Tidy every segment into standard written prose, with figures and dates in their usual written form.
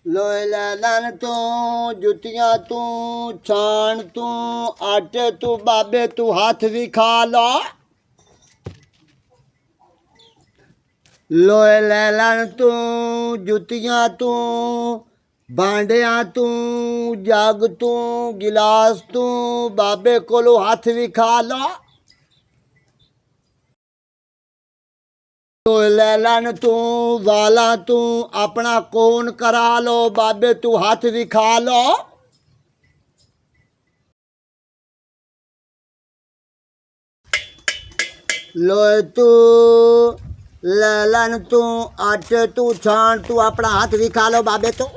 ਲੋਏ ਲੈ ਲੈਣ ਤੂੰ ਜੁੱਤੀਆਂ ਤੂੰ ਛਾਣ ਤੂੰ ਆਟੇ ਤੂੰ ਬਾਬੇ ਤੂੰ ਹੱਥ ਵੀ ਖਾ ਲਾ ਲੋਏ ਲੈ ਲੈਣ ਤੂੰ ਜੁੱਤੀਆਂ ਤੂੰ ਬਾਂਡਿਆਂ ਤੂੰ ਜੱਗ ਤੂੰ ਗਿਲਾਸ ਤੂੰ ਬਾਬੇ ਕੋਲੋਂ ਹੱਥ ਵੀ ਖਾ ਲਾ ਲੋਏ ਲੈ ਲੈਣ ਤੂੰ ਵਾਲਾਂ ਤੂੰ ਆਪਣਾ ਕੋਨ ਕਰਾ ਲੋ ਬਾਬੇ ਤੂੰ ਹੱਥ ਵੀ ਖਾ ਲੋ ਲੋਏ ਤੂੰ ਲੈ ਲੈਣ ਤੂੰ ਆਟੇ ਤੂੰ ਛਾਣ ਤੂੰ ਆਪਣਾ ਹੱਥ ਵੀ ਖਾ ਲੋ ਬਾਬੇ ਤੂੰ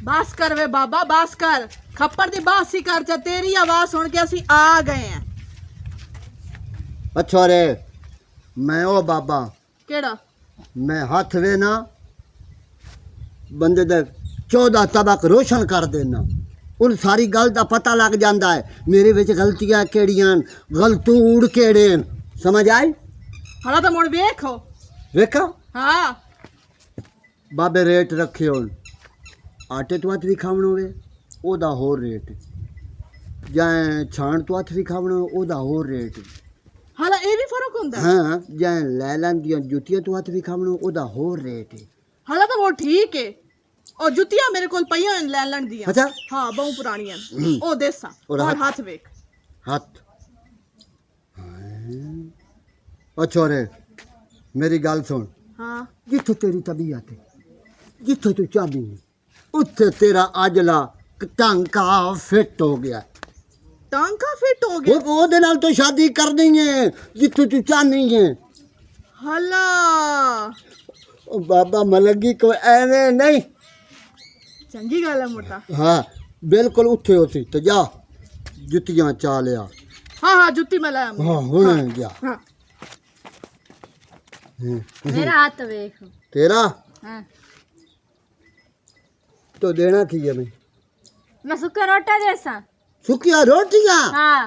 बस कर वे बाबा बस कर खप्पर दी बात सी कर चा तेरी आवाज सुन के असी आ गए हैं अच्छा रे मैं ओ बाबा केड़ा मैं हथ वे ना बंदे दे 14 तबक रोशन कर देना उन सारी गल दा पता लग जांदा है मेरे विच गलतियां केड़ियां गलतूड़ केड़े समझ आई हला तो मुड़ देखो वेखा हाँ बाबे रेट रखे हुन आटे तो हथ भी खावणो वे ओदा होर रेट जाए छाण तो हथ भी खावणो ओदा होर रेट हला ये भी फर्क हुंदा है हाँ जाए लै लैंदियां जुतियां तो हथ भी खावणो ओदा होर रेट हला तो वो ठीक है और जुतियां मेरे कोल पईयां हैं लैलन दियां अच्छा हाँ बहु पुरानियां ओ देसा और और हाथ वेख हथ अच्छा रे मेरी गल सुन हाँ जिथे तेरी तबीयत है जिथे तू चाहदी है उत्थे तेरा अजला टांका फिट हो गया टांका फिट हो गया ओदे नाल तो शादी करनी है जिथे तू चाहनी है हला ओ बाबा मलगी को एवे नहीं चंगी गल है मोटा हाँ बिल्कुल उठे होती तो जा जुतियां चा लिया हाँ हाँ जुत्ती मैं लाया हाँ हुणे जा हाँ मेरा हाथ देख तेरा हाँ तो देना की है मैं मैं सुखा रोटा जैसा सुखिया रोटियां हाँ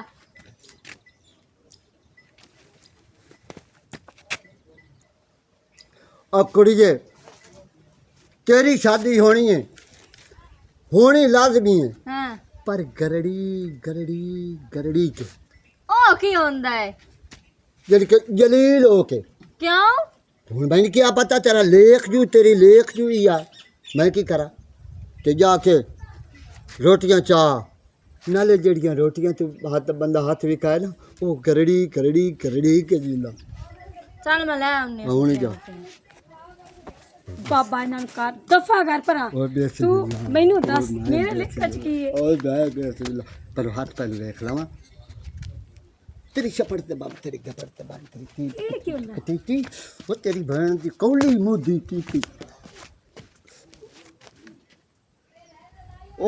अब कुड़िए तेरी शादी होनी है होनी लाजमी है हाँ पर गरड़ी गरड़ी गरड़ी के ओ की होंदा है जल के जलील होके क्यों हूँ मैंने क्या पता तेरा लेख जू तेरी लेख जू ही आ मैं की करा ते जाके रोटियां चा नाले जड़ियां रोटियां तू हाथ बंदा हाथ भी खाए ना वो गरड़ी गरड़ी गरड़ी के जीला चल मैं ले आऊंगी हुणे जा बाबा इन्हां नूं कर दफा कर भरा और बेस तू मैनू दस मेरे लिख च की है और बेस पर हाथ पहले देख लवा तेरी शपड़ ते बाप तेरी गपर ते बाप तेरी ये की होंदा टी वो तेरी बहन दी कौली मुदी की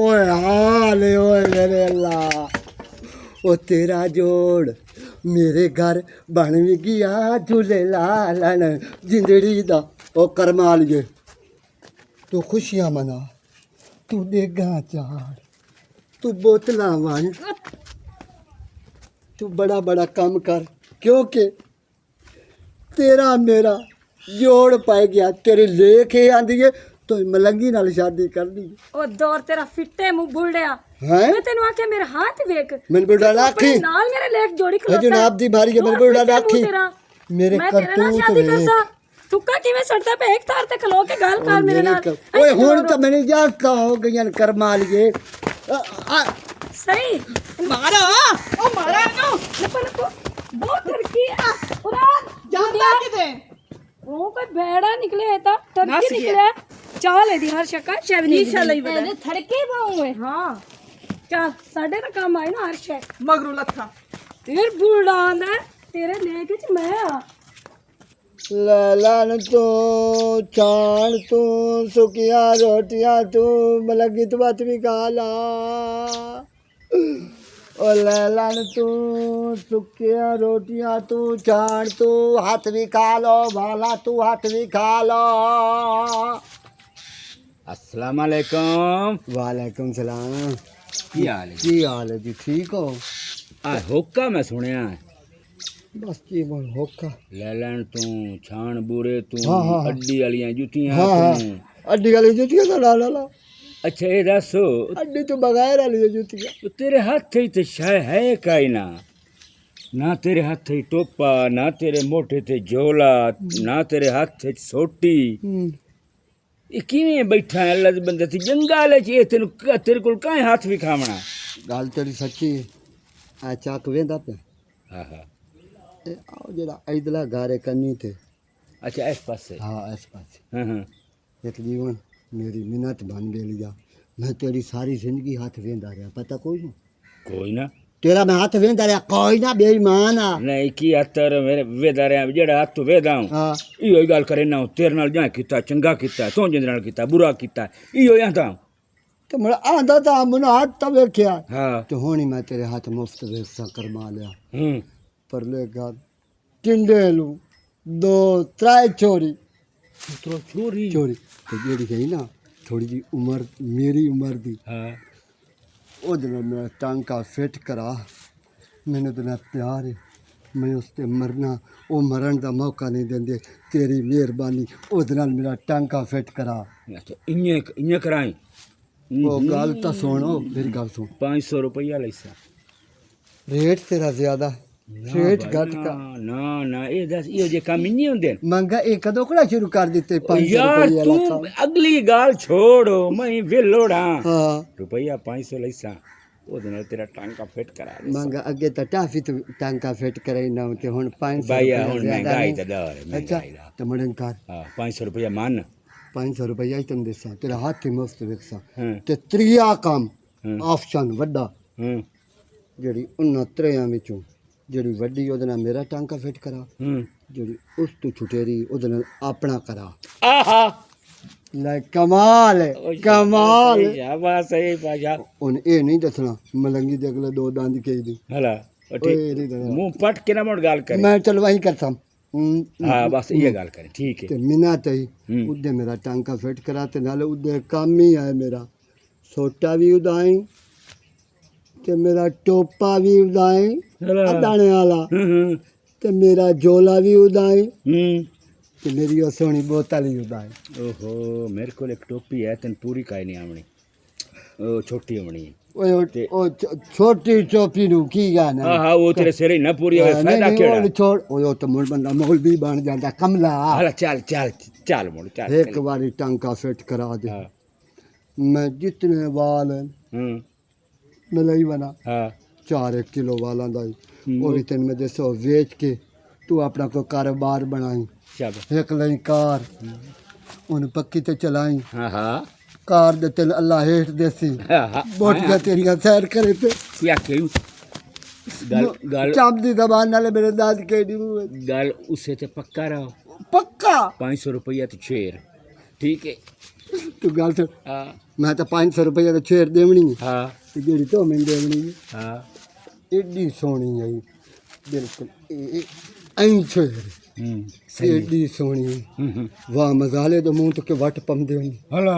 ओए हाल ओए मेरे अल्लाह ओ तेरा जोड़ मेरे घर बन भी गया झूले लालन जिंदड़ी दा ओ करमा लिए तू खुशियां मना तू देगा चार तू बोतलां वन तू बड़ा बड़ा काम कर क्योंकि तेरा मेरा जोड़ पाए गया तेरे लेख ही आंदी है तो मलंगी नाल शादी करनी ओ दौर तेरा फिट्टे मुंह बुलड़िया है मैं तेनू आखे मेरे हाथ देख मैंने बुढ़ा लाखी नाल मेरे लेख जोड़ी है जनाब दी मारी है मैंने बुढ़ा लाखी मेरे मैं तेरे नाल करतूत शादी वे करसा तुक्का किवें सड़ता पे एक तार ते खलो के गाल कर मेरे नाल ओए हुन तो मैंने जाता हो गईयां करमा लिए सही मारा ओ मारा नो नपन को बहुत तरकी आ उरा जाता किते वो कोई भेड़ा निकले है ता नस तरकी गया। निकले चाल है दी हर शक्का शेवनी ईशा लई बता मैंने थड़के पाऊं है हां चल साडे ना काम आए ना हर शय मगरू लथा तेरे बुढ़ा ना तेरे लेके च मैं आ लालन तू चाण तू सुकिया रोटियां तू मलंगी तू बात भी गाला ओ लालन तू सुकिया रोटियां तू चाण तू हाथ भी खा लो भाला तू हाथ भी खा लो अस्सलाम वालेकुम। वालेकुम सलाम की हाल है? की हाल है जी ठीक हो आ होका मैं सुनिया बस की बोल होका ले लैन तू छान बूरे तू हाँ, हाँ, हाँ। अड्डी वालियां जुतियां हाँ, हाँ। तू अड्डी वाली जुतियां तो ला ला ला अच्छा ये दसो अड्डी तो बगैर वाली जुतियां तो तेरे हाथ ही तो शाय है काई ना तेरे हाथ ही टोपा ना तेरे मोटे ते झोला ना तेरे हाथ च सोटी ये किवें बैठा है अल्लाह दे बंदे ती जंगल च ये तेरे कोल काहे हाथ विखावना गल तेरी सच्ची है आ चाक वेंदा पे हाँ हाँ ए आओ जेड़ा इधला गारे कन्नी थे अच्छा इस पासे हाँ इस पास हाँ हाँ एक जीवन मेरी मिन्नत बन गई लिया मैं तेरी सारी जिंदगी हाथ वेंदा रहा पता कोई नहीं कोई ना तेरा मैं हाथ वेंदा रहा कोई ना बेईमान आ नहीं की अतर मेरे वेदारे जेड़ा हाथ तो वेदाऊं हाँ इहो गल करे ना तेरे नाल जां कीता चंगा कीता तो जिंदे नाल कीता बुरा कीता इहो आंदा तो मैं आंदा था मन हाथ तब वेख्या हाँ तो होनी मैं तेरे हाथ मुफ्त वेसा करवा लिया हम्म पर ले घर टिंडे लू दो त्रै चोरी तो चोरी चोरी तो जेड़ी है ना थोड़ी जी उम्र मेरी उम्र दी हाँ ਉਹਦੇ ਨਾਲ ਮੇਰਾ ਟਾਂਕਾ ਫਿੱਟ ਕਰਾ ਮੈਨੂੰ ਤਾਂ ਪਿਆਰ ਹੈ ਮੈਂ ਉਸ ਤੇ ਮਰਨਾ ਉਹ ਮਰਨ ਦਾ ਮੌਕਾ ਨਹੀਂ ਦਿੰਦੇ ਤੇਰੀ ਮਿਹਰਬਾਨੀ ਉਹਦੇ ਨਾਲ ਮੇਰਾ ਟਾਂਕਾ ਫਿੱਟ ਕਰਾ अच्छा इन्ने कराई ਉਹ ਗੱਲ ਤਾਂ ਸੁਣੋ ਮੇਰੀ ਗੱਲ ਸੁਣ 500 रुपया लैसा ਰੇਟ ਤੇਰਾ ਜ਼ਿਆਦਾ ਰੇਟ ਘੱਟ ना ਕਾ ना ना ये दस इहो जे काम नहीं होंदे ਮੰਗਾ ਇਹ ਕਦੋਂ ਕੋਲਾ ਸ਼ੁਰੂ ਕਰ ਦਿੱਤੇ 500 यार ਰੁਪਏ तू ਵਾਲਾ अगली गाल छोड़ो मैं वेलोड़ा ਹਾਂ रुपया 500 लैसा ਉਹਦੇ ਨਾਲ ਤੇਰਾ ਟਾਂਕਾ ਫਿੱਟ ਕਰਾ ਦੇ ਮੰਗਾ ਅੱਗੇ ਤਾਂ ਟਾਫੀ ਤੇ ਟਾਂਕਾ ਫਿੱਟ ਕਰਾਈ ਨਾ ਤੇ ਹੁਣ 500 ਭਾਈ ਰੁਪਇਆ ਹੁਣ ਜ਼ਿਆਦਾ ਮਹਿੰਗਾਈ ਨਹੀਂ। ਤਾਂ ਦੌਰ ਹੈ ਅੱਛਾ ਮਹਿੰਗਾਈ ਦਾ ਤੇ ਮੜਨ ਕਰ ਹਾਂ 500 रुपया मान 500 ਰੁਪਇਆ ਹੀ ਤੈਨੂੰ ਦੇਸਾਂ ਤੇਰਾ ਹੱਥ ਹੀ ਮੁਫਤ ਵੇਖਸਾਂ ਹਾਂ ਤੇ ਤ੍ਰਿਆ ਕੰਮ ਹਾਂ ਆਪਸ਼ਨ ਵੱਡਾ ਹਾਂ ਜਿਹੜੀ ਉਹਨਾਂ ਤਰਿਆਂ ਵਿੱਚੋਂ ਜਿਹੜੀ ਵੱਡੀ ਉਹਦੇ ਨਾਲ ਮੇਰਾ ਟਾਂਕਾ ਫਿੱਟ ਕਰਾ ਹਾਂ ਜਿਹੜੀ ਉਸ ਤੋਂ ਛੁਟੇਰੀ ਉਹਦੇ ਨਾਲ ਆਪਣਾ ਕਰਾ ਆਹਾ ਲੈ ਕਮਾਲ ਹੈ ਕਮਾਲ ਹੈ। ਸ਼ਾਬਾਸ਼ ਹੈ ਬਾਜਾ ਹੁਣ ਇਹ ਨਹੀਂ ਦੱਸਣਾ ਮਲੰਗੀ ਦੇ ਅਗਲੇ ਦੋ ਦੰਦ ਕਹੀ ਦੀ ਹਲਾ ਓਏ ਨਹੀਂ ਦੱਸਣਾ। ਮੂੰਹ ਪਟ ਕੇ ਨਾ ਮੋੜ ਗੱਲ ਕਰੇ ਮੈਂ ਚਲ ਵਹੀ ਕਰਤਾ ਹਾਂ ਬਸ ਇਹ ਗੱਲ ਕਰੇ ਠੀਕ ਤੇ ਹੈ ਮਿਨਾ ਤਈ ਹੂੰ। ਉਹਦੇ ਮੇਰਾ ਟਾਂਕਾ ਫਿੱਟ ਕਰਾ ਤੇ ਨਾਲੇ ਉਹਦੇ ਕੰਮ ਹੀ ਆਏ ਮੇਰਾ ਸੋਟਾ ਵੀ ਉਦਾਈ ਤੇ ਮੇਰਾ ਟੋਪਾ ਵੀ ਉਦਾਈ ਹਲਾ ਦਾਣੇ ਵਾਲਾ ਹੂੰ ਤੇ ਮੇਰਾ ਝੋਲਾ ਵੀ ਉਦਾਈ ਹੂੰ ਤੇ ਮੇਰੀ ਉਹ ਸੋਹਣੀ ਬੋਤਲ ਹੀ ਉਦਾਈ ਓਹੋ ਮੇਰੇ ਕੋਲ ਇੱਕ ਟੋਪੀ ਹੈ ਤੈਨੂੰ ਪੂਰੀ ਕਾਇ ਨਹੀਂ ਆਉਣੀ ਉਹ ਛੋਟੀ ਆਉਣੀ ਹੈ ਓਏ ਉਹ ਛੋਟੀ ਚੋਪੀ ਨੂੰ ਕੀ ਗਾਣਾ ਹਾਂ ਹਾਂ ਉਹ ਤੇਰੇ ਸਿਰ ਹੀ ਨਾ ਪੂਰੀ ਹੋਵੇ ਫਾਇਦਾ ਕਿਹੜਾ ਛੋੜ ਓਏ ਉਹ ਤਾਂ ਮੁੜ ਬੰਦਾ ਮੌਲਵੀ ਬਣ ਜਾਂਦਾ ਕਮਲਾ ਹਲਾ ਚੱਲ ਚੱਲ ਚੱਲ ਮੋੜ ਚੱਲ ਇੱਕ ਵਾਰੀ ਟਾਂਕਾ ਫਿੱਟ ਕਰਾ ਦੇ ਹਾਂ ਮੈਂ ਜਿਤਨੇ ਵਾਲ हैं, ਹੂੰ मैं ਲਈ ਬਣਾ ਹਾਂ 4 ਕਿਲੋ ਵਾਲਾਂ ਦਾ ਹੀ। ਉਹ ਵੀ ਤੈਨੂੰ ਮੈਂ ਦੱਸੋ ਵੇਚ ਕੇ ਤੂੰ ਆਪਣਾ ਕੋਈ ਕਾਰੋਬਾਰ ਬਣਾਈ ਸ਼ਾਬਾਸ਼ ਇੱਕ ਲਈ ਕਾਰ ਉਹਨੂੰ ਪੱਕੀ ਤੇ ਚਲਾਈ ਹਾਂ ਹਾਂ ਕਾਰ ਦੇ ਤੈਨੂੰ ਅੱਲਾ ਹੇਠ ਦੇਸੀ ਹਾਂ ਬੋਟੀਆਂ ਤੇਰੀਆਂ ਸੈਰ ਕਰੇ ਤੇ ਕੀ ਆਖੇ ਗੱਲ ਚਾਪ ਦੀ ਜ਼ਬਾਨ ਨਾਲ ਮੇਰੇ ਦਾਦ ਕੇ ਦੀ ਗੱਲ ਉਸੇ ਤੇ ਪੱਕਾ ਰहो ਪੱਕਾ 500 रुपया तो छेर ठीक है ਤੂੰ ਗੱਲ ਸੁਣ हाँ ਮੈਂ ਤਾਂ 500 ਰੁਪਏ ਦਾ ਛੇੜ ਦੇਵਣੀ ਹੈ हाँ ਤੇ ਜਿਹੜੀ ਤੂੰ ਮੈਨੂੰ ਦੇਵਣੀ ਹੈ हाँ ਏਡੀ ਸੋਹਣੀ ਹੈ ਬਿਲਕੁਲ ਐਂ ਛੇੜ ਏਡੀ ਸੋਹਣੀ ਵਾਹ ਮਜ਼ਾਲੇ ਦੇ ਮੂੰਹ ਤੇ ਵੱਟ ਪੰਦੇ ਨੇ हला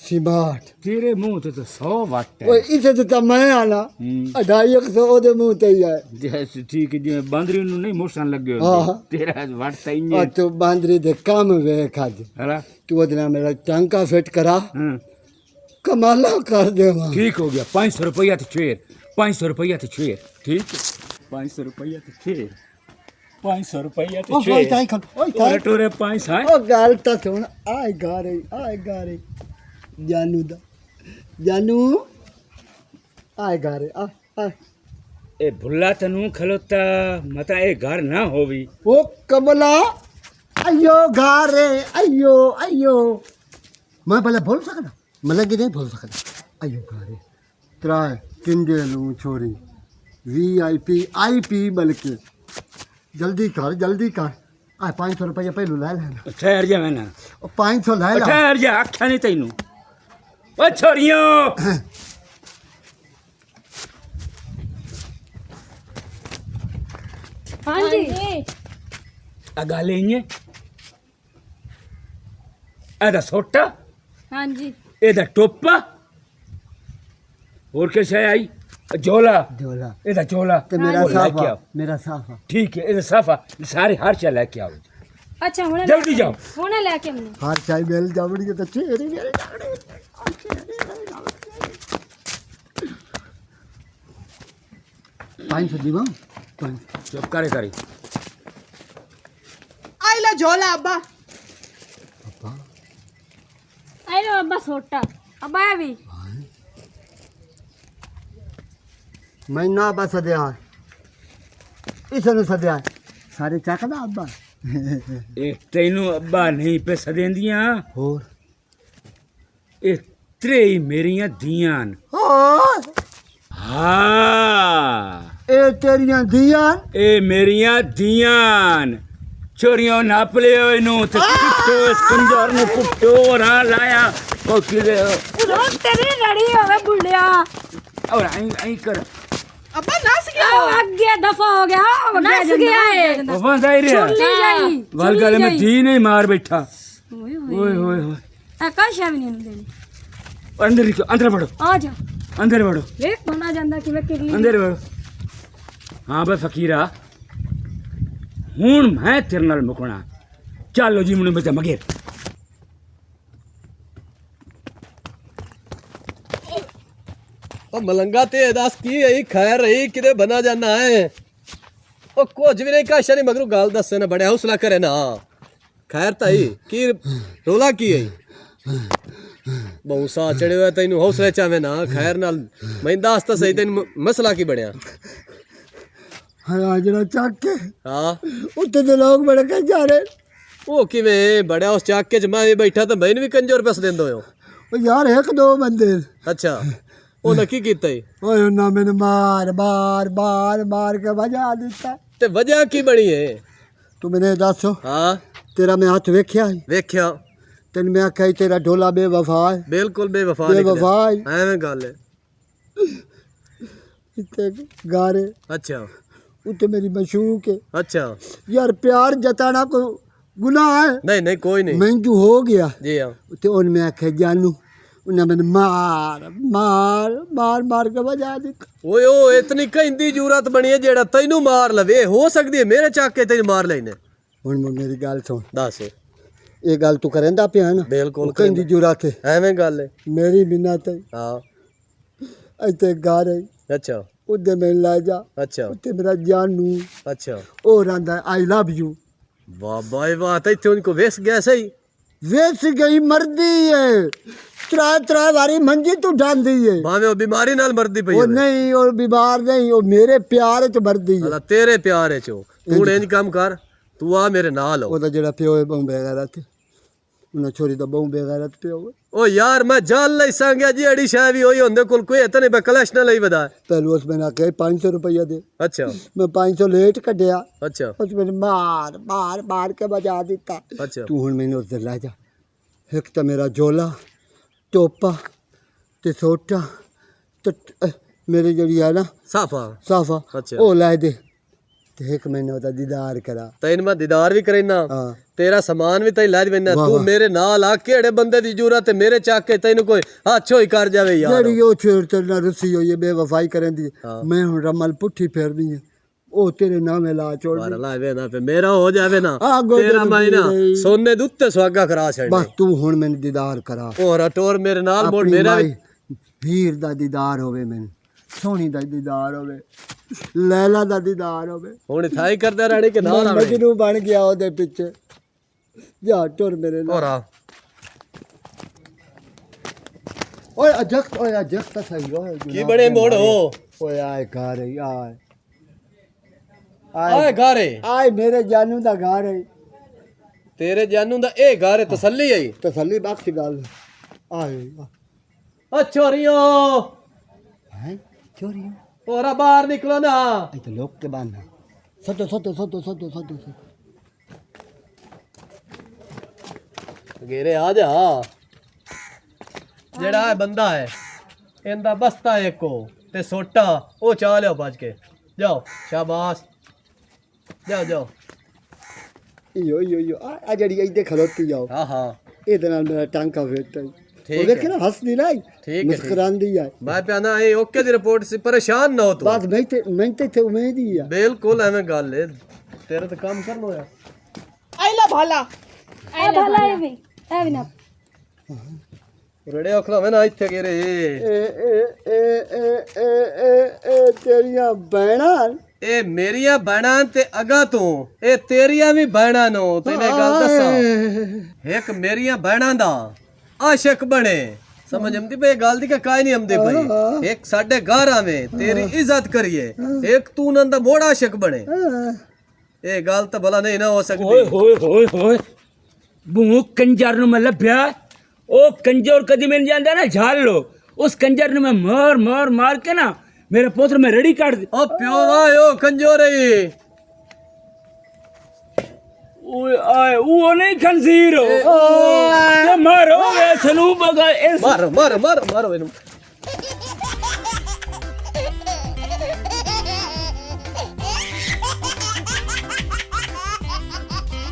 ਸਿਮਾਟ तेरे मुंह ते तो 100 वाट ਓਏ है ਇਸੇ ਤੇ ਤਾਂ ਮੈਂ ਆਲਾ 250 ਉਹਦੇ ਮੂੰਹ ਤੇ ਹੀ ਹੈ जैसे ठीक है जिवें बांदरी नु नहीं मोशन लगे हाँ। होंदे तेरा वाट तो ਆ इंजे ਤੂੰ ਬਾਂਦਰੀ ਦੇ ਕੰਮ ਵੇਖ ਅੱਜ हला ਤੂੰ ਉਹਦੇ ਨਾਲ ਮੇਰਾ ਟਾਂਕਾ ਫਿੱਟ ਕਰਾ हाँ ਕਮਾਲਾ ਕਰ ਦੇਵਾਂ ठीक हो गया 500 रुपया तो छेर 500 रुपया तो छेर ठीक है 500 रुपया तो छेर 500 रुपया तो ਓਏ छेर ਤਾਈ ਖਲ ਓਏ टोरे टोरे 500 ਉਹ ਗੱਲ ਤਾਂ ਸੁਣ ਆਏ ਗਾ ਰੇ ਜਾਨੂ ਦਾ ਜਾਨੂ ਆਏ ਗਾ ਰੇ ਆ ए भुल्ला तनु खलोता मता ए घर ना होवी ਉਹ ਕਮਲਾ ਅਯੋ ਘਾਰੇ ਅਯੋ ਮੈਂ ਭਲਾ ਭੁੱਲ ਸਕਦਾ ਮੈਂ ਲੱਗੇ ਨਹੀਂ ਭੁੱਲ ਸਕਦਾ ਅਯੋ ਘਾਰੇ ਤਰਾਏ ਕਿੰਦੇ ਨੂੰ ਛੋਰੀ VIP ਬਲਕਿ ਜਲਦੀ ਕਰ ਆ 500 ਰੁਪਏ ਪਹਿਲੂ ਲੈ ਲੈਣਾ ठहर जा मैं ना ਉਹ 500 ਲੈ ਲੈ ठहर जा आख्या नहीं तैनू ओ छोरियों हाँ जी आ गल इं एदा सोटा हाँ जी एदा टोपा और क्या शय आई झोला ਝੋਲਾ एदा झोला ਤੇ ਮੇਰਾ और लेके ਸਾਫਾ आओ। ਮੇਰਾ ਸਾਫਾ ठीक है एदा साफा सारे हर शय लेके आओ ਅੱਛਾ ਹੁਣ ਜਲਦੀ ਜਾਓ। ਹੁਣੇ ਲੈ ਕੇ ਆਉਂਦੇ ਹਰ ਚਾਈ ਮਿਲ ਜਾਵੜੀ ਤੇ ਚੇਰੀ ਮਿਲ ਜਾਵੜੀ ਪਾਣੀ ਸਦੀ ਵਾ चुप करे करी आई ला झोला अब्बा ਆਏ ਲੋ ਅੱਬਾ ਛੋਟਾ ਅੱਬਾ ਇਹ ਵੀ ਮੈਂ ਨਾ ਬਸ ਸਦਿਆ ਇਸ ਨੂੰ ਸਦਿਆ ਸਾਰੇ ਚੱਕਦਾ ਅੱਬਾ एक तेनू अब्बा नहीं पे सदेंदियां ਹੋਰ ए त्रेई मेरियां दियां न। ਹਾਂ हाँ ਇਹ ਤੇਰੀਆਂ ਧੀਆਂ ए मेरियां दियां न। चोरियों नाप लियो इनू ते कुट्टो इस कंजर ने कुट्टो रा लाया ओ किले ਉਹ ਤੇਰੀ ਲੜੀ ਹੋਵੇ ਬੁੱਢਿਆ और आई कर अब्बा नस गया ਉਹ ਅੱਗੇ ਦਫਾ ਹੋ ਗਿਆ नस गया है। ओ बंद आई रे ਚੁੱਲੀ ਜਾਈ वाल गले में दी नहीं मार बैठा ਓਏ ओए ओए ओए ਆ ਕਾਸ਼ਾ ਵੀ ਨਹੀਂ ਦੇਣੀ अंदर अंदर बढ़ो ਆ ਜਾ अंदर बढ़ो ਵੇਖ ਬਣਾ ਜਾਂਦਾ ਕਿਵੇਂ ਕਿਰਲੀ अंदर बढ़ो हाँ बे फकीरा हूं मैं तेरे नाल मुकना चलो जी मुने बता मगेर ਉਹ ਮਲੰਗਾ ਤੇ ਦੱਸ ਕੀ ਹੈ ਖੈਰ ਰਹੀ ਕਿਤੇ ਬਣਾ ਜਾਣਾ ਹੈ ਉਹ ਕੁਝ ਵੀ ਨਹੀਂ ਕਾਸ਼ਾ ਨਹੀਂ ਮਗਰੋਂ ਗੱਲ ਦੱਸੇ ਨਾ ਬੜਾ ਹੌਸਲਾ ਕਰੇ ਨਾ ਖੈਰ ਤਾਂ ਹੀ ਕੀ ਰੋਲਾ ਕੀ ਹੈ ਬਹੁ ਸਾ ਚੜੇ ਹੋਇਆ ਤੈਨੂੰ ਹੌਸਲੇ ਚਾਵੇਂ ਨਾ ਖੈਰ ਨਾਲ ਮੈਂ ਦੱਸ ਤਾਂ ਸਹੀ ਤੈਨੂੰ ਮਸਲਾ ਕੀ ਬਣਿਆ ਹਾਂ ਜਿਹੜਾ ਚੱਕ ਕੇ ਹਾਂ ਉੱਤੇ ਦੇ ਲੋਕ ਬੜੇ ਕਹਿ ਜਾ ਰਹੇ ਉਹ ਕਿਵੇਂ ਬੜਿਆ ਉਸ ਚਾਕੇ ਚ ਮੈਂ ਵੀ ਬੈਠਾ ਤਾਂ ਮੈਨੂੰ ਵੀ ਕੰਜਰ ਪੈਸ ਦਿੰਦੇ ਹੋ ਉਹ ਯਾਰ ਇੱਕ ਦੋ ਬੰਦੇ ਅੱਛਾ ਉਹਨਾਂ ਕੀ ਕੀਤਾ ਈ ਓਏ ਉਹਨਾਂ ਮੈਨੂੰ ਮਾਰ ਕੇ ਵਜਾ ਦਿੱਤਾ ਤੇ ਵਜ੍ਹਾ ਕੀ ਬਣੀ ਏ ਤੂੰ ਮੈਨੂੰ ਇਹ ਦੱਸ ਹਾਂ ਤੇਰਾ ਮੈਂ ਹੱਥ ਵੇਖਿਆ ਸੀ? ਵੇਖਿਆ ਤੈਨੂੰ ਮੈਂ ਆਖਿਆ ਸੀ ਤੇਰਾ ਢੋਲਾ ਬੇਵਫਾ ਹੈ ਬਿਲਕੁਲ ਬੇਵਫਾ ਬੇਵਫਾ ਨਿਕਲਿਆ ਐਵੇਂ ਗੱਲ ਹੈ ਇੱਥੇ ਗਾਰੇ ਅੱਛਾ ਉੱਤੇ ਮੇਰੀ ਮਸ਼ੂਕ ਹੈ ਅੱਛਾ ਯਾਰ ਪਿਆਰ ਜਤਾਣਾ ਕੋਈ ਗੁਨਾਹ ਹੈ ਨਹੀਂ ਨਹੀਂ ਕੋਈ ਨਹੀਂ ਮੈਨੂੰ ਹੋ ਗਿਆ ਜੀ ਹਾਂ ਉੱਤੇ ਉਹਨੇ ਮੈਂ ਆਖਿਆ ਜਾਨੂ ਉਹਨੇ ਮੈਨੂੰ ਮਾਰ ਕੇ ਵਜਾ ਦਿੱਤਾ ਓਏ ਉਹ ਇਤਨੀ ਕਹਿੰਦੀ ਜੂਰਤ ਬਣੀ ਹੈ ਜਿਹੜਾ ਤੈਨੂੰ ਮਾਰ ਲਵੇ ਹੋ ਸਕਦੀ ਹੈ ਮੇਰੇ ਚਾਕੇ ਤੈਨੂੰ ਮਾਰ ਲੈਨੇ ਹੁਣ ਮੇਰੀ ਗੱਲ ਸੁਣ ਦੱਸ ਇਹ ਗੱਲ ਤੂੰ ਕਰੇਂਦਾ ਪਿਆ ਨਾ ਬਿਲਕੁਲ ਕਹਿੰਦੀ ਜੁਰਾਤ ਹੈ ਐਵੇਂ ਗੱਲ ਹੈ ਮੇਰੀ ਮਿੰਨਤ ਹੈ ਹਾਂ ਇੱਥੇ ਗਾਰੇ ਅੱਛਾ ਉਹਦੇ ਮੈਂ ਲੈ ਜਾ ਅੱਛਾ ਉੱਤੇ ਮੇਰਾ ਜਾਨੂ ਅੱਛਾ ਉਹ ਰਹਿੰਦਾ ਆਈ ਲਵ ਯੂ ਵਾਹ ਬਾਈ ਵਾਹ ਤੇ ਉनको ਵੇਸ ਗਿਆ ਸਹੀ ਵੇਸ ਗਈ ਮਰਦੀ ਹੈ ਤਰਾ ਵਾਰੀ ਮੰਜੀ ਤੂੰ ਡਾਂਦੀ ਹੈ ਭਾਵੇਂ ਉਹ ਬਿਮਾਰੀ ਨਾਲ ਮਰਦੀ ਪਈ ਉਹ ਹੋਵੇ ਨਹੀਂ ਉਹ ਬਿਮਾਰ ਨਹੀਂ ਉਹ ਮੇਰੇ ਪਿਆਰ ਚ ਮਰਦੀ ਹੈ ਅਲਾ ਤੇਰੇ ਪਿਆਰ ਚ ਤੂੰ ਇੰਜ ਕੰਮ ਕਰ ਤੂੰ ਆ ਮੇਰੇ ਨਾਲ ਹੋ ਉਹਦਾ ਜਿਹੜਾ ਪਿਓ ਹੈ ਬਹੁ ਬੇਗੈਰਤ ਉਹਨਾਂ ਛੋਰੀ ਦਾ ਬਹੁ ਬੇਗੈਰਤ ਪਿਓ ਹੈ ਓ ਯਾਰ ਮੈਂ ਜਾਲ ਲਈ ਸੰਗਿਆ ਜੀ ਅੜੀ ਸ਼ਾਇ ਵੀ ਹੋਈ ਹੁੰਦੇ ਕੋਲ ਕੋਈ ਇਤਨੇ ਬਕਲਸ਼ ਨਾ ਲਈ ਵਦਾ ਪਹਿਲੂ ਉਸ ਮੈਨਾਂ ਕਹੇ 500 ਰੁਪਇਆ ਦੇ ਅੱਛਾ ਮੈਂ 500 ਲੇਟ ਕੱਢਿਆ ਅੱਛਾ ਉਸ ਮੈਨੂੰ ਮਾਰ ਕੇ ਬਜਾ ਦਿੱਤਾ ਅੱਛਾ ਤੂੰ ਹੁਣ ਮੈਨੂੰ ਉੱਧਰ ਲੈ ਜਾ ਇੱਕ ਤਾਂ ਮੇਰਾ ਝੋਲਾ ਟੋਪਾ ਤੇ ਸੋਟਾ ਤੇ ਮੇਰੀ ਜਿਹੜੀ ਹੈ ਨਾ ਸਾਫਾ ਸਾਫਾ ਅੱਛਾ। ਉਹ ਲੈ ਦੇ ਤੇ ਇੱਕ ਮੈਨੂੰ ਉਹਦਾ ਦੀਦਾਰ ਕਰਾ ਤੈਨੂੰ ਮੈਂ ਦੀਦਾਰ ਵੀ ਕਰੇਨਾ ਹਾਂ ਤੇਰਾ ਸਮਾਨ ਵੀ ਤੈਨੂੰ ਲੈ ਜਵੇਨਾ ਵਾਹ, ਤੂੰ ਵਾਹ। ਮੇਰੇ ਨਾਲ ਆ ਕਿਹੜੇ ਬੰਦੇ ਦੀ ਜ਼ਰੂਰਤ ਹੈ ਮੇਰੇ ਚੱਕ ਕੇ ਤੈਨੂੰ ਕੋਈ ਹੱਥ ਹੋਈ ਕਰ ਜਾਵੇ ਯਾਰ ਜਿਹੜੀ ਉਹ ਛੇੜ ਤੇ ਨਾ ਰੁੱਸੀ ਹੋਈ ਹੈ ਬੇਵਫਾਈ ਕਰਨ ਦੀ ਹਾਂ। ਮੈਂ ਹੁਣ ਰਮਲ ਪੁੱਠੀ ਫੇਰਨੀ ਹੈ ਉਹ ਤੇਰੇ ਨਾਮੇ ਲਾ ਵਾਰ ਛੋੜਨੀ ਲਾਵੇ ਨਾ ਫੇ ਮੇਰਾ ਹੋ ਜਾਵੇ ਨਾ ਆ ਗੋਡੇ ਤੇਰਾ ਨੂੰ ਮੈਂ ਨਾ ਪੀ ਰਹੀ। ਸੋਨੇ ਦੇ ਉੱਤੇ ਸੁਹਾਗਾ ਕਰਾ ਛੱਡ ਬਸ ਤੂੰ ਹੁਣ ਮੈਨੂੰ ਦੀਦਾਰ ਕਰਾ ਹੋਰ ਟੋਰ ਮੇਰੇ ਨਾਲ ਮੋੜ ਆਪਣੀ ਮੇਰਾ ਵੀ ਮਾਈ ਹੀਰ ਦਾ ਦੀਦਾਰ ਹੋਵੇ ਮੈਨੂੰ ਸੋਹਣੀ ਦਾ ਦੀਦਾਰ ਹੋਵੇ ਲੈਲਾ ਦਾ ਦੀਦਾਰ ਹੋਵੇ ਹੁਣ ਥਾਈ ਕਰਦਾ ਰਾਣੀ ਕਿ ਨਾਲ ਮੈਂ ਆਵੇ ਮਜਨੂ ਬਣ ਗਿਆ ਉਹਦੇ ਪਿੱਛੇ ਜਾ ਟੁਰ ਮੇਰੇ ਨਾਲ ਹੋਰਾ ਓਏ ਅਜਕ ਤਾਂ ਸਹੀ ਓਏ ਕੀ ਬੜੇ ਮੋੜੋ ਓਏ ਆਏ ਘਰ ਹੀ ਆਏ ਆਏ ਘਰੇ ਆਏ ਮੇਰੇ ਜਾਨੂ ਦਾ ਘਰ ਹੈ ਤੇਰੇ ਜਾਨੂ ਦਾ ਇਹ ਘਰ ਤਸੱਲੀ ਆਈ ਤਸੱਲੀ ਬਖਸ਼ ਗੱਲ ਆਏ ਓ ਚੋਰੀਓ ਹੈ ਚੋਰੀ ਹੋਰਾ ਬਾਹਰ ਨਿਕਲੋ ਨਾ ਇਹ ਤਾਂ ਲੋਕ ਕੇ ਬੰਦ ਸੱਤੋ ਗੇਰੇ ਆ ਜਾ ਜਿਹੜਾ ਇਹ ਬੰਦਾ ਹੈ ਇਹਦਾ ਬਸਤਾ ਇੱਕੋ ਤੇ ਸੋਟਾ ਉਹ ਚਾ ਲਿਓ ਭੱਜ ਕੇ ਜਾਓ ਸ਼ਾਬਾਸ਼ ਜਾਓ ਯੋ ਆ ਜਿਹੜੀ ਇੱਥੇ ਖਲੋਤੀ ਜਾਓ ਹਾਂ ਹਾਂ ਇਹਦੇ ਨਾਲ ਮੇਰਾ ਟਾਂਕਾ ਵੇਟਾ ਠੀਕ ਉਹ ਵੇਖ ਨਾ ਹੱਸਦੀ ਨਾ ਠੀਕ। ਮੁਸਕਰਾਂਦੀ ਆ ਮੈਂ ਪਿਆਨਾ ਇਹ ਓਕੇ ਦੀ ਰਿਪੋਰਟ ਸੀ ਪਰੇਸ਼ਾਨ ਨਾ ਹੋ ਤੂੰ ਬਾਤ ਮੈਂ ਤੇ ਇੱਥੇ ਉਮੀਦ ਹੀ ਆ ਬਿਲਕੁਲ ਐਵੇਂ ਗੱਲ ਹੈ ਤੇਰਾ ਤਾਂ ਕੰਮ ਕਰਨਾ ਹੋਇਆ ਆਈਲਾ ਭਾਲਾ ਇਹ ਭਲਾ ਇਹ ਵੀ ਨਾ ਰੜੇ ਅਖਲਾ ਮੈਂ ਨਾ ਇੱਥੇ ਗਿਰੇ ਇਹ ਤੇਰੀਆਂ ਬਹਿਣਾ ਇਹ ਮੇਰੀਆਂ ਬਹਿਣਾਂ ਤੇ ਅਗਾ ਤੂੰ ਇਹ ਤੇਰੀਆਂ ਵੀ ਬਹਿਣਾਂ ਨੂੰ ਤੈਨੂੰ ਇੱਕ ਗੱਲ ਦੱਸਾਂ ਇੱਕ ਮੇਰੀਆਂ ਬਹਿਣਾਂ ਦਾ ਆਸ਼ਿਕ ਬਣੇ ਸਮਝ ਆਉਂਦੀ ਪਈ ਗੱਲ ਦੀ ਕਿ ਕਾਈ ਨਹੀਂ ਆਉਂਦੀ ਪਈ ਇੱਕ ਸਾਡੇ ਘਰ ਆਵੇਂ ਤੇਰੀ ਇੱਜ਼ਤ ਕਰੀਏ ਇੱਕ ਤੂੰ ਨੰਦਾ ਮੋੜ ਆਸ਼ਿਕ ਬਣੇ ਇਹ ਗੱਲ ਤਾਂ ਭਲਾ ਨਹੀਂ ਨਾ ਹੋ ਓਏ ਸਕਦੀ ਹੋਏ ਹੋਏ ਹੋਏ ਬੂ ਕੰਜਰ ਨੂੰ ਮੈਂ ਲੱਭਿਆ ਉਹ ਕੰਜਰ ਕਦੀ ਮਿਲ ਜਾਂਦਾ ਨਾ ਝਾਲ ਲੋ ਉਸ ਕੰਜਰ ਨੂੰ ਮੈਂ ਮਾਰ ਕੇ ਨਾ ਮੇਰੇ ਪੁੱਤਰ ਮੈਂ ਰੜੀ ਕੱਢ ਦੇ ਓ ਪਿਓ ਵਾਇਓ ਕੰਜੋਰੇ ਓਏ ਆਏ ਉਹ ਨਹੀਂ ਖੰਜ਼ੀਰ ਤੇ ਮਾਰੋ ਵੇ ਸਨੂੰ ਬਗਾ ਇਸ ਮਾਰੋ ਇਹਨੂੰ